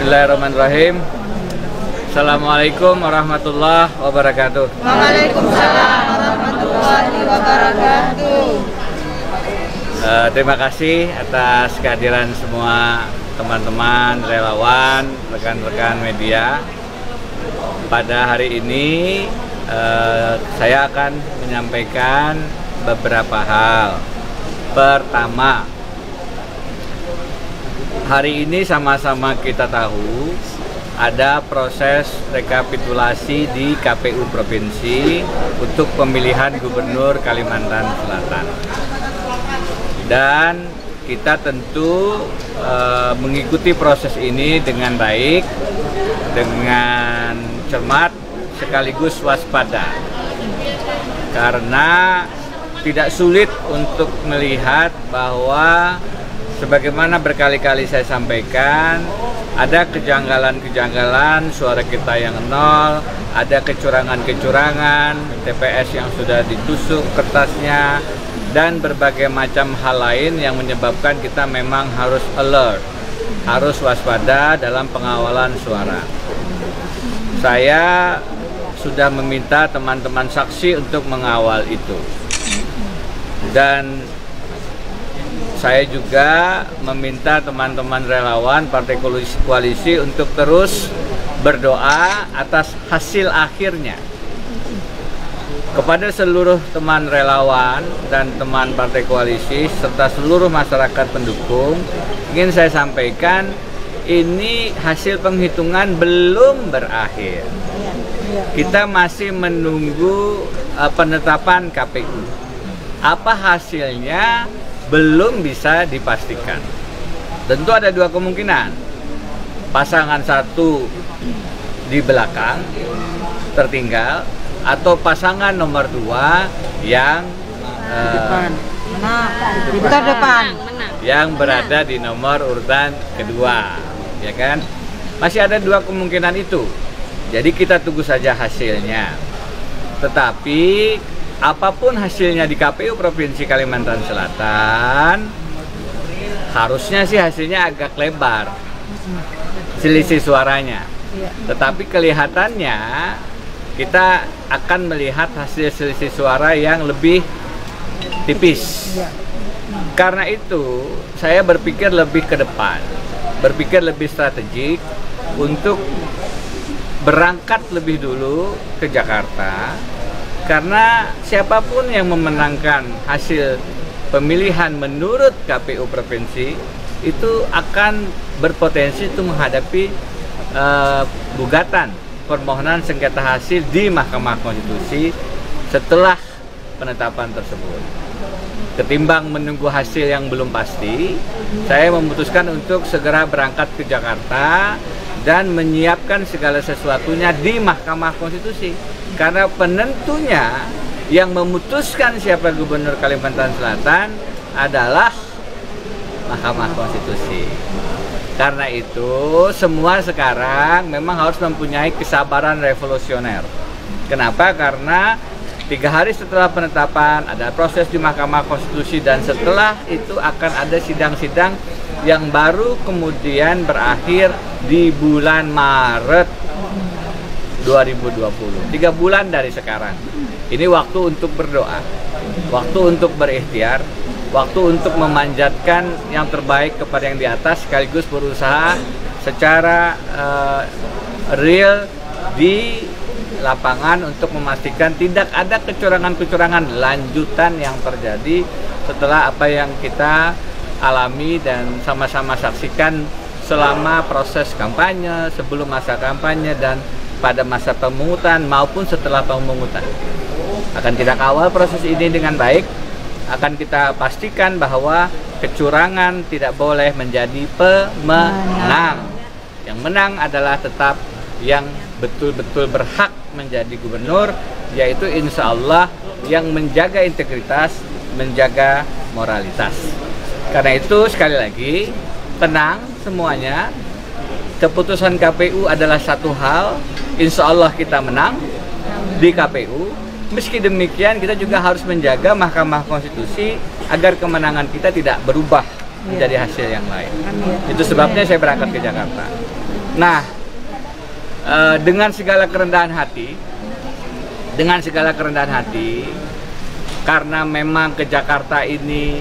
Bismillahirrahmanirrahim. Assalamualaikum warahmatullahi wabarakatuh. Waalaikumsalam warahmatullahi wabarakatuh. Terima kasih atas kehadiran semua teman-teman relawan, rekan-rekan media. Pada hari ini saya akan menyampaikan beberapa hal. Pertama, hari ini sama-sama kita tahu ada proses rekapitulasi di KPU Provinsi untuk pemilihan Gubernur Kalimantan Selatan. Dan kita tentu mengikuti proses ini dengan baik, dengan cermat sekaligus waspada. Karena tidak sulit untuk melihat bahwa sebagaimana berkali-kali saya sampaikan, ada kejanggalan-kejanggalan, suara kita yang nol, ada kecurangan-kecurangan, TPS yang sudah ditusuk kertasnya, dan berbagai macam hal lain yang menyebabkan kita memang harus alert, harus waspada dalam pengawalan suara. Saya sudah meminta teman-teman saksi untuk mengawal itu. Dan saya juga meminta teman-teman relawan Partai Koalisi untuk terus berdoa atas hasil akhirnya. Kepada seluruh teman relawan dan teman Partai Koalisi serta seluruh masyarakat pendukung, ingin saya sampaikan ini hasil penghitungan belum berakhir. Kita masih menunggu penetapan KPU. Apa hasilnya belum bisa dipastikan. Tentu ada dua kemungkinan. Pasangan satu di belakang tertinggal, atau pasangan nomor dua yang Terdepan. yang berada di nomor urutan kedua, ya kan? Masih ada dua kemungkinan itu. Jadi kita tunggu saja hasilnya. Tetapi apapun hasilnya di KPU Provinsi Kalimantan Selatan, harusnya sih hasilnya agak lebar selisih suaranya. Tetapi kelihatannya kita akan melihat hasil selisih suara yang lebih tipis. Karena itu saya berpikir lebih ke depan, berpikir lebih strategik untuk berangkat lebih dulu ke Jakarta. Karena siapapun yang memenangkan hasil pemilihan menurut KPU Provinsi itu akan berpotensi untuk menghadapi gugatan permohonan sengketa hasil di Mahkamah Konstitusi setelah penetapan tersebut. Ketimbang menunggu hasil yang belum pasti, saya memutuskan untuk segera berangkat ke Jakarta dan menyiapkan segala sesuatunya di Mahkamah Konstitusi. Karena penentunya yang memutuskan siapa Gubernur Kalimantan Selatan adalah Mahkamah Konstitusi. Karena itu semua sekarang memang harus mempunyai kesabaran revolusioner. Kenapa? Karena 3 hari setelah penetapan ada proses di Mahkamah Konstitusi, dan setelah itu akan ada sidang-sidang yang baru kemudian berakhir di bulan Maret 2020. 3 bulan dari sekarang. Ini waktu untuk berdoa, waktu untuk berikhtiar, waktu untuk memanjatkan yang terbaik kepada yang di atas, sekaligus berusaha secara real di lapangan untuk memastikan tidak ada kecurangan-kecurangan lanjutan yang terjadi setelah apa yang kita alami dan sama-sama saksikan selama proses kampanye, sebelum masa kampanye, dan pada masa pemungutan maupun setelah pemungutan. Akan kita kawal proses ini dengan baik, akan kita pastikan bahwa kecurangan tidak boleh menjadi pemenang. Yang menang adalah tetap yang betul-betul berhak menjadi gubernur, yaitu insya Allah yang menjaga integritas, menjaga moralitas. Karena itu sekali lagi, tenang semuanya. Keputusan KPU adalah satu hal, insya Allah kita menang di KPU. Meski demikian kita juga harus menjaga Mahkamah Konstitusi agar kemenangan kita tidak berubah menjadi hasil yang lain. Itu sebabnya saya berangkat ke Jakarta. Nah, dengan segala kerendahan hati, karena memang ke Jakarta ini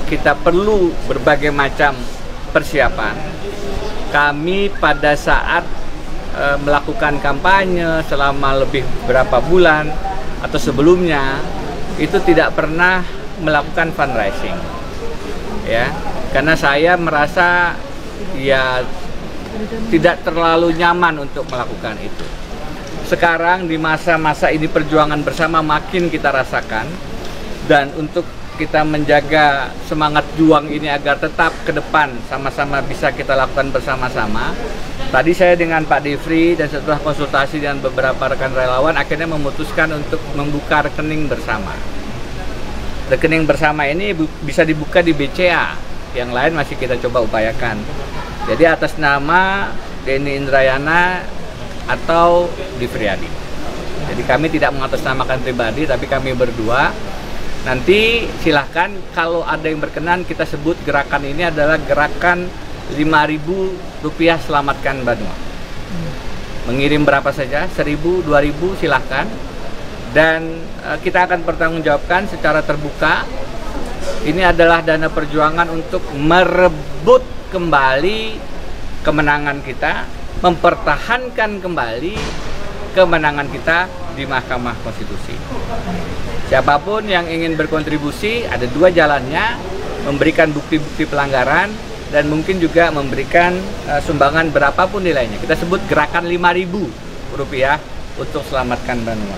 kita perlu berbagai macam persiapan. Kami pada saat melakukan kampanye selama lebih berapa bulan atau sebelumnya itu tidak pernah melakukan fundraising, ya, karena saya merasa ya tidak terlalu nyaman untuk melakukan itu. Sekarang di masa-masa ini perjuangan bersama makin kita rasakan, dan untuk kita menjaga semangat juang ini agar tetap ke depan sama-sama bisa kita lakukan bersama-sama. Tadi saya dengan Pak Devri dan setelah konsultasi dengan beberapa rekan relawan akhirnya memutuskan untuk membuka rekening bersama. Rekening bersama ini bisa dibuka di BCA, yang lain masih kita coba upayakan. Jadi atas nama Denny Indrayana atau Divriadi. Jadi kami tidak mengatasnamakan pribadi, tapi kami berdua. Nanti silahkan kalau ada yang berkenan kita sebut gerakan ini adalah gerakan Rp5.000 selamatkan Banua. Mengirim berapa saja, 1.000, 2.000 silahkan. Dan kita akan pertanggungjawabkan secara terbuka. Ini adalah dana perjuangan untuk merebut kembali kemenangan kita, mempertahankan kembali kemenangan kita di Mahkamah Konstitusi. Siapapun yang ingin berkontribusi, ada dua jalannya, memberikan bukti-bukti pelanggaran dan mungkin juga memberikan sumbangan berapapun nilainya. Kita sebut gerakan Rp5.000 untuk selamatkan Banua.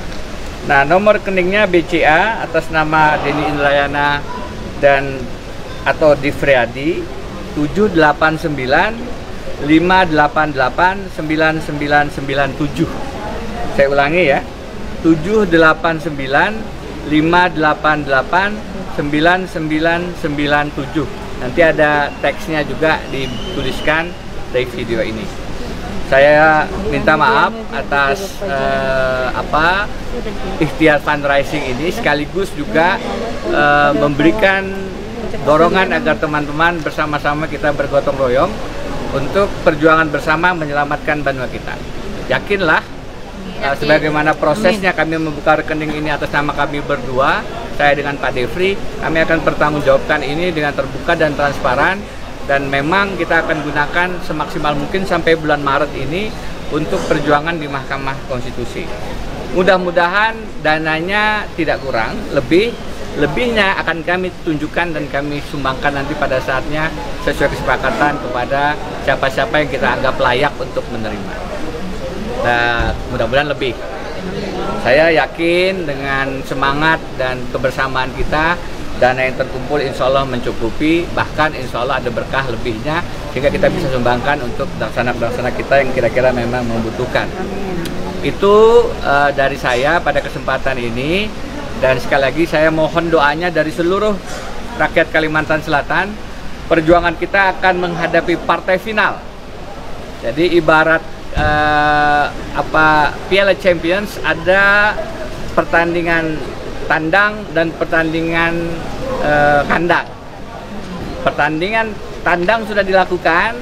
Nah, nomor rekeningnya BCA atas nama Denny Indrayana dan atau Divriadi 789 588 9997. Saya ulangi ya, 789 588 9997. Nanti ada teksnya juga dituliskan dari video ini. Saya minta maaf atas ikhtiar fundraising ini, sekaligus juga memberikan dorongan agar teman-teman bersama-sama kita bergotong royong untuk perjuangan bersama menyelamatkan Banua kita. Yakinlah, sebagaimana prosesnya kami membuka rekening ini atas nama kami berdua, saya dengan Pak Devri, kami akan pertanggungjawabkan ini dengan terbuka dan transparan, dan memang kita akan gunakan semaksimal mungkin sampai bulan Maret ini untuk perjuangan di Mahkamah Konstitusi. Mudah-mudahan dananya tidak kurang, lebihnya akan kami tunjukkan dan kami sumbangkan nanti pada saatnya sesuai kesepakatan kepada siapa-siapa yang kita anggap layak untuk menerima. Nah, mudah-mudahan lebih. Saya yakin dengan semangat dan kebersamaan kita, dana yang terkumpul insya Allah mencukupi, bahkan insya Allah ada berkah lebihnya, sehingga kita bisa sumbangkan untuk pelaksana-pelaksana kita yang kira-kira memang membutuhkan. Itu dari saya pada kesempatan ini, dan sekali lagi saya mohon doanya dari seluruh rakyat Kalimantan Selatan. Perjuangan kita akan menghadapi partai final. Jadi ibarat Piala Champions, ada pertandingan tandang dan pertandingan kandang. Pertandingan tandang sudah dilakukan,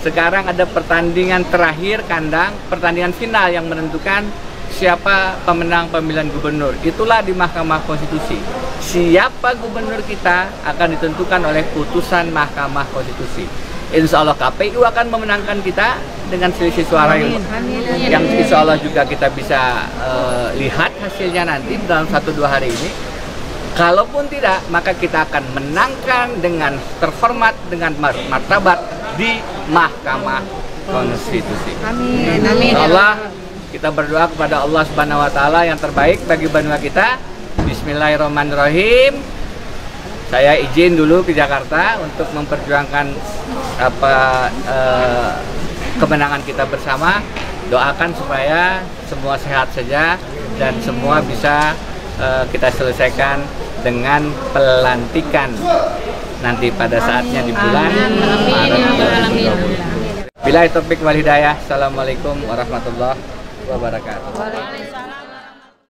sekarang ada pertandingan terakhir kandang, pertandingan final yang menentukan siapa pemenang pemilihan gubernur. Itulah di Mahkamah Konstitusi. Siapa gubernur kita akan ditentukan oleh putusan Mahkamah Konstitusi. Insya Allah KPU akan memenangkan kita dengan selisih suara yang insya Allah juga kita bisa lihat hasilnya nanti dalam 1-2 hari ini. Kalaupun tidak, maka kita akan menangkan dengan terhormat, dengan martabat di Mahkamah Konstitusi. Amin. Amin. Insya Allah kita berdoa kepada Allah Subhanahu Wa Taala yang terbaik bagi Banua kita. Bismillahirrahmanirrahim. Saya izin dulu ke Jakarta untuk memperjuangkan kemenangan kita bersama. Doakan supaya semua sehat saja dan semua bisa kita selesaikan dengan pelantikan nanti pada saatnya di bulan Maret. Billahi taufik wal hidayah. Assalamualaikum warahmatullahi wabarakatuh.